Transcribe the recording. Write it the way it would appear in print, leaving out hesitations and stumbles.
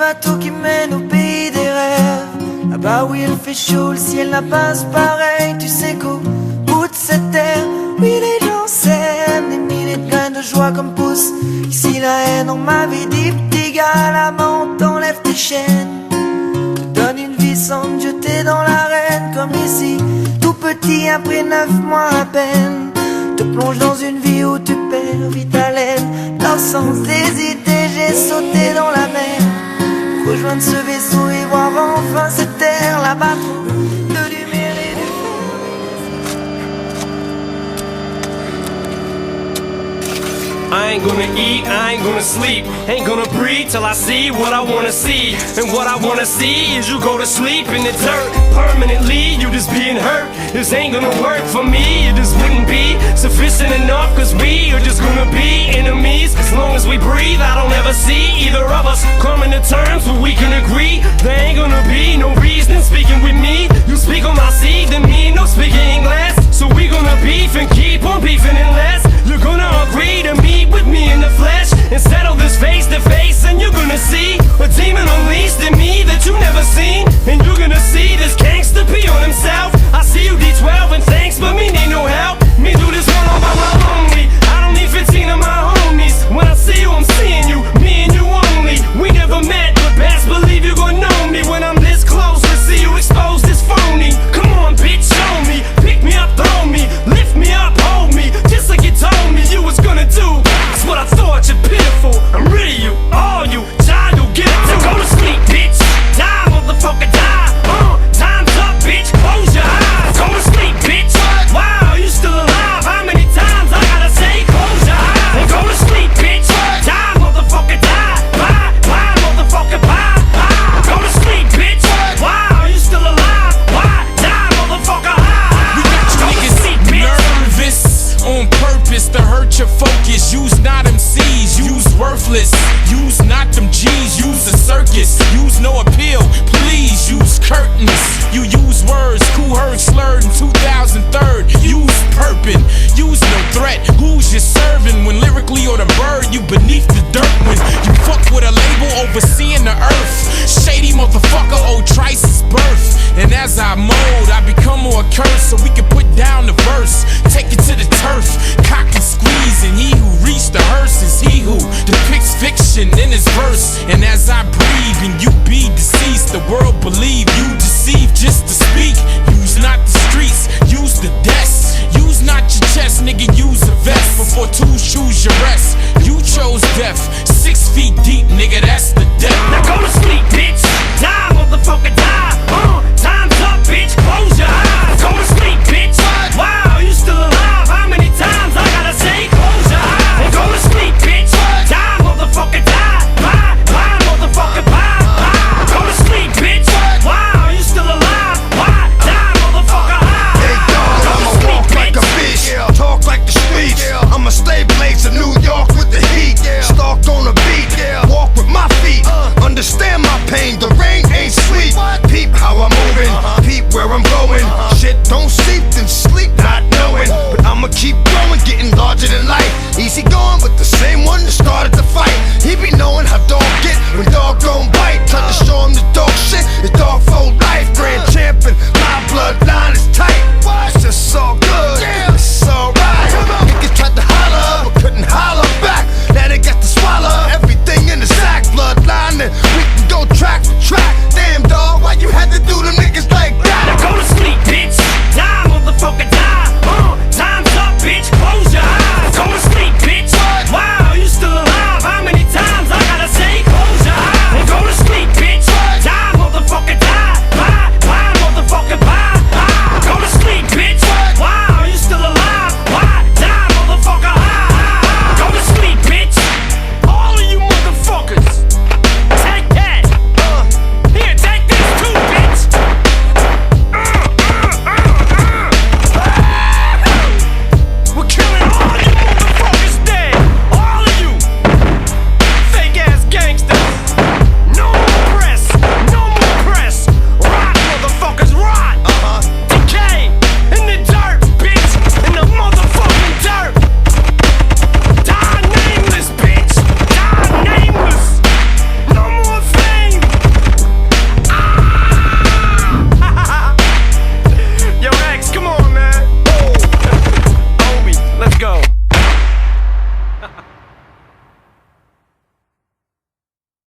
bateau qui mène au pays des rêves. Là-bas où il fait chaud, le ciel n'a pas pareil. Tu sais qu'au bout de cette terre, oui les gens s'aiment. Des milliers de graines de joie comme poussent ici la haine. On m'avait dit petit gars, la main t'enlève tes chaînes. Te donne une vie sans te jeter dans l'arène. Comme ici, tout petit après 9 mois à peine. Te plonge dans une vie où tu perds vite haleine. Alors sans hésiter j'ai sauté dans la mer, rejoindre ce vaisseau et voir enfin cette terre. Là-bas trop de lumière et de I ain't gonna eat, I ain't gonna sleep, ain't gonna breathe till I see what I wanna see. And what I wanna see is you go to sleep in the dirt permanently, you just being hurt. This ain't gonna work for me, it just wouldn't be sufficient enough. Cause we are just gonna be enemies. As long as we breathe, I don't ever see either of us coming to terms where we can agree. There ain't gonna be no reason speaking with me. You speak on my seed, then me no speaking English. So we gonna beef and keep on beefing unless you're gonna agree to meet with me in the flesh and settle this face to face. And you're gonna see a demon unleashed in me that you never seen. And you're gonna see this gangster pee on himself. I see you D12 and thanks, but me need no help. Me do this one all by my lonely. I don't need 15 of my homies. When I see you, I'm seeing you, me and you only. We never met, but best believe you gon' know me when I'm this close to see you expose this phony. Come on, bitch, show me. Pick me up, throw me, lift me up, hold me, just like you told me you was gonna do. That's what I thought, you're pitiful. I'm rid of you, all you, child, you'll get it too. Go to sleep, bitch. Die, motherfucker, die. Time's up, bitch. Close your eyes. Go to sleep, bitch. Wow, you still alive? How many times I gotta say close your eyes and go to sleep, bitch? Die, motherfucker, die. Bye, bye, motherfucker, bye. Go to sleep, bitch. Wow, you still alive? Why? Die, motherfucker, We got you niggas nervous on purpose to hurt your focus. Use not MCs, use worthless. Use not them G's, use a circus. Use no appeal, please use curtains. You use words, cool heard slurred in 2003. Use purping, use no threat. Who's you serving when lyrically or the bird? You beneath the dirt when you fuck with a label overseeing the earth. Shady motherfucker, old Trice's birth. And as I mold, I become more cursed so we can put down the verse. Take it to the turf, cock and squeeze. And he who reached the hearse is he who depicts fiction in his verse. And as I breathe and you be deceased, the world believe you deceive just to speak. Use not the streets, use the desk. Use not your chest, nigga, use a vest. Before two shoes your rest, you chose death. 6 feet deep, nigga, that's the death. now go to sleep, bitch. Die, motherfucker, die. Time's up, bitch. Close your eyes. Go to sleep, bitch. Wow, you still alive? How many times I gotta say close your eyes and go to sleep, bitch? Die, motherfucker, die. Bye, bye, motherfucker, bye. Go to sleep, bitch. Wow, you still alive? Why? Die, motherfucker, Hey dog, I'ma walk like a beast, talk like the streets. I'ma stay blaze in New York with the heat. Stalk on the beat, walk with my feet. Understand my pain, the rain ain't sweet. Peep how I'm moving, peep where I'm going. Shit don't sleep, then sleep not knowing. But I'ma keep growing, getting larger than life. Easy going, but the same one that started the fight. He be knowing how dog get when dog gon' bite. Time to show him the dog shit, his dog fold